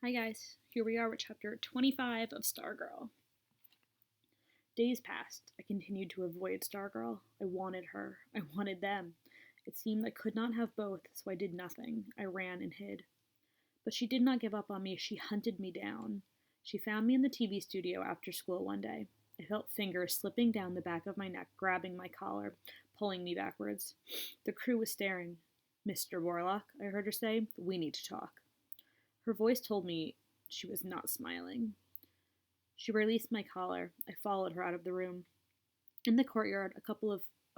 Hi guys, here we are with chapter 25 of Stargirl. Days passed. I continued to avoid Stargirl. I wanted her. I wanted them. It seemed I could not have both, so I did nothing. I ran and hid. But she did not give up on me. She hunted me down. She found me in the TV studio after school one day. I felt fingers slipping down the back of my neck, grabbing my collar, pulling me backwards. The crew was staring. "Mr. Warlock," I heard her say, "we need to talk." Her voice told me she was not smiling. She released my collar. I followed her out of the room. In the courtyard, a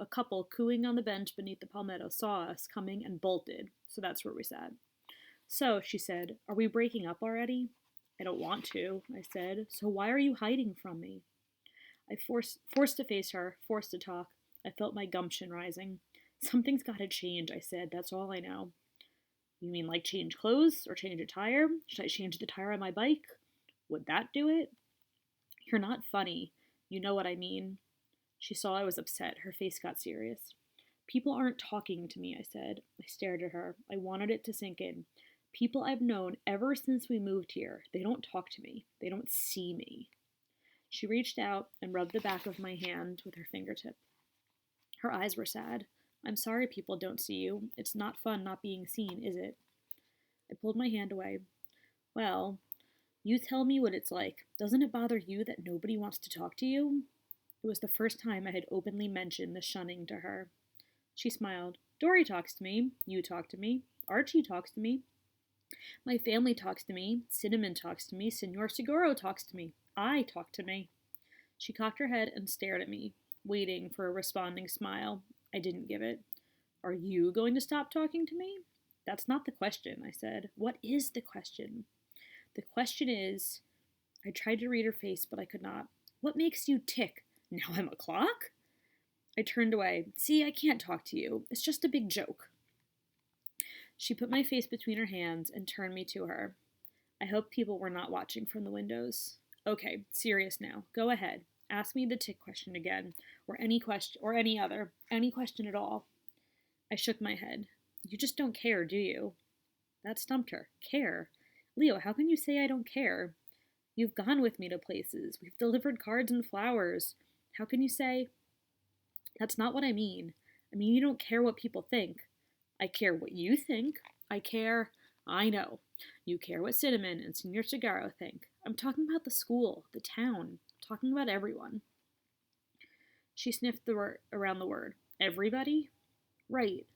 couple cooing on the bench beneath the palmetto saw us coming and bolted, so that's where we sat. "So," she said, "are we breaking up already?" "I don't want to," I said. "So why are you hiding from me?" I forced to face her, forced to talk. I felt my gumption rising. "Something's gotta change," I said. "That's all I know." "You mean like change clothes or change a tire? Should I change the tire on my bike? Would that do it?" "You're not funny. You know what I mean." She saw I was upset. Her face got serious. "People aren't talking to me," I said. I stared at her. I wanted it to sink in. "People I've known ever since we moved here. They don't talk to me. They don't see me." She reached out and rubbed the back of my hand with her fingertip. Her eyes were sad. "I'm sorry people don't see you. It's not fun not being seen, is it?" I pulled my hand away. "Well, you tell me what it's like. Doesn't it bother you that nobody wants to talk to you?" It was the first time I had openly mentioned the shunning to her. She smiled. "Dory talks to me. You talk to me. Archie talks to me. My family talks to me. Cinnamon talks to me. Senor Seguro talks to me. I talk to me." She cocked her head and stared at me, waiting for a responding smile. I didn't give it. "Are you going to stop talking to me?" "That's not the question," I said. "What is the question?" "The question is—" I tried to read her face, but I could not. "What makes you tick? Now I'm a clock?" I turned away. "See, I can't talk to you. It's just a big joke." She put my face between her hands and turned me to her. I hoped people were not watching from the windows. "Okay, serious now. Go ahead. Ask me the tick question again, or any question, or any other. Any question at all." I shook my head. "You just don't care, do you?" That stumped her. Care? "Leo, how can you say I don't care? You've gone with me to places. We've delivered cards and flowers. How can you say—" "That's not what I mean. I mean you don't care what people think." "I care what you think. I care—" "I know. You care what Cinnamon and Senor Cigaro think. I'm talking about the school, the town. I'm talking about everyone." She sniffed around the word. "Everybody?" "Right.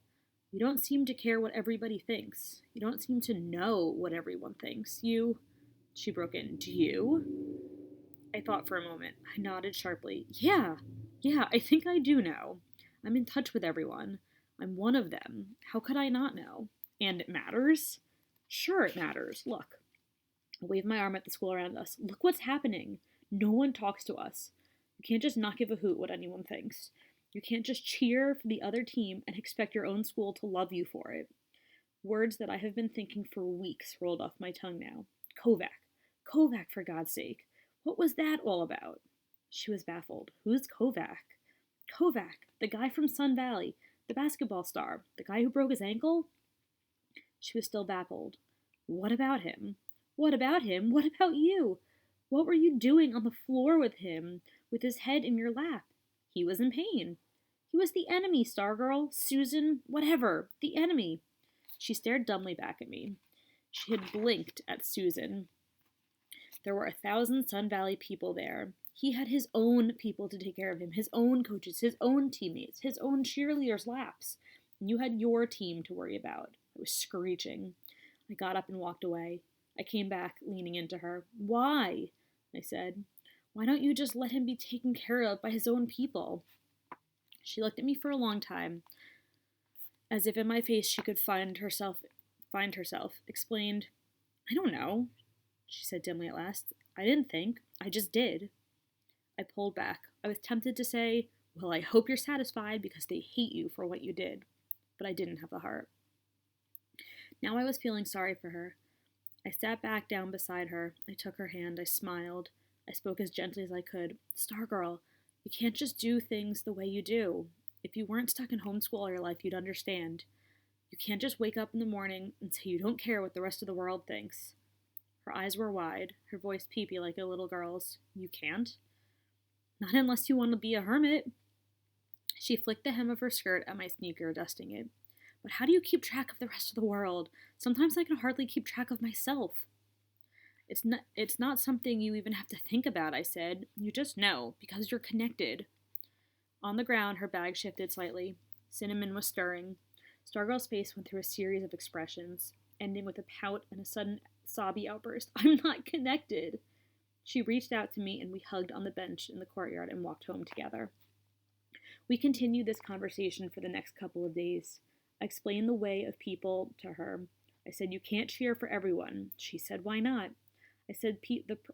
You don't seem to care what everybody thinks. You don't seem to know what everyone thinks. You—" She broke in. "Do you?" I thought for a moment. I nodded sharply. Yeah, I think I do know. I'm in touch with everyone. I'm one of them. How could I not know? And it matters?" "Sure it matters. Look." I waved my arm at the school around us. "Look what's happening. No one talks to us. You can't just not give a hoot what anyone thinks. You can't just cheer for the other team and expect your own school to love you for it." Words that I have been thinking for weeks rolled off my tongue now. Kovac. Kovac, for God's sake. What was that all about? She was baffled. "Who's Kovac?" "Kovac, the guy from Sun Valley, the basketball star, the guy who broke his ankle." She was still baffled. "What about him?" "What about him? What about you? What were you doing on the floor with him, with his head in your lap?" "He was in pain." "He was the enemy, Stargirl, Susan, whatever, the enemy." She stared dumbly back at me. She had blinked at Susan. There were 1,000 Sun Valley people there. He had his own people to take care of him, his own coaches, his own teammates, his own cheerleaders' laps. And you had your team to worry about. I was screeching. I got up and walked away. I came back, leaning into her. "Why?" I said. "Why don't you just let him be taken care of by his own people?" She looked at me for a long time, as if in my face she could find herself, explained. "I don't know," she said dimly at last. "I didn't think. I just did." I pulled back. I was tempted to say, "Well, I hope you're satisfied because they hate you for what you did." But I didn't have the heart. Now I was feeling sorry for her. I sat back down beside her. I took her hand. I smiled. I spoke as gently as I could. "Stargirl, you can't just do things the way you do. If you weren't stuck in homeschool all your life, you'd understand. You can't just wake up in the morning and say you don't care what the rest of the world thinks." Her eyes were wide, her voice peepy like a little girl's. You can't? Not unless you want to be a hermit. She flicked the hem of her skirt at my sneaker, dusting it. But how do you keep track of the rest of the world? Sometimes I can hardly keep track of myself. It's not something you even have to think about, I said. You just know, because you're connected. On the ground, her bag shifted slightly. Cinnamon was stirring. Stargirl's face went through a series of expressions, ending with a pout and a sudden sobby outburst. I'm not connected. She reached out to me and we hugged on the bench in the courtyard and walked home together. We continued this conversation for the next couple of days. I explained the way of people to her. I said, you can't cheer for everyone. She said, why not? I said,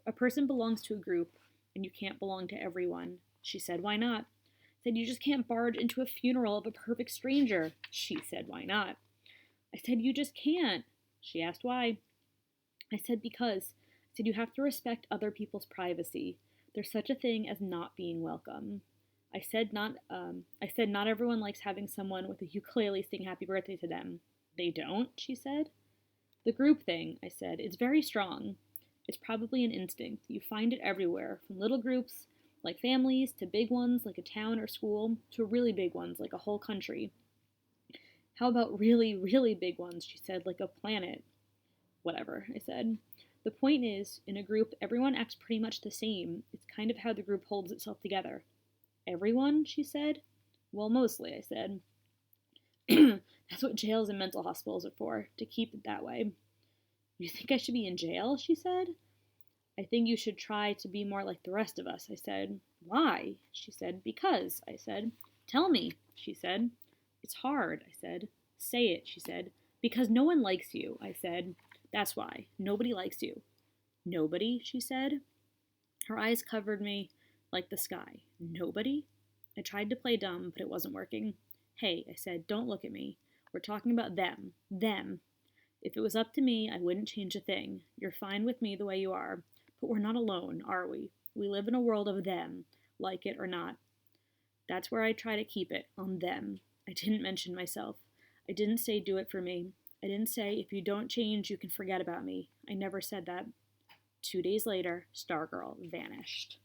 a person belongs to a group, and you can't belong to everyone. She said, why not? I said, you just can't barge into a funeral of a perfect stranger. She said, why not? I said, you just can't. She asked why. I said, because. I said, you have to respect other people's privacy. There's such a thing as not being welcome. I said not everyone likes having someone with a ukulele sing happy birthday to them. They don't, she said. The group thing, I said, it's very strong. It's probably an instinct. You find it everywhere, from little groups like families to big ones like a town or school to really big ones like a whole country. How about really, really big ones, she said, like a planet. Whatever, I said. The point is, in a group, everyone acts pretty much the same. It's kind of how the group holds itself together. Everyone, she said. Well, mostly, I said. That's what jails and mental hospitals are for, to keep it that way. You think I should be in jail? She said. I think you should try to be more like the rest of us, I said. Why? She said. Because, I said. Tell me, she said. It's hard, I said. Say it, she said. Because no one likes you, I said. That's why. Nobody likes you. Nobody, she said. Her eyes covered me like the sky. Nobody? I tried to play dumb, but it wasn't working. Hey, I said, don't look at me. We're talking about them. Them. If it was up to me, I wouldn't change a thing. You're fine with me the way you are. But we're not alone, are we? We live in a world of them, like it or not. That's where I try to keep it, on them. I didn't mention myself. I didn't say do it for me. I didn't say if you don't change, you can forget about me. I never said that. 2 days later, Stargirl vanished.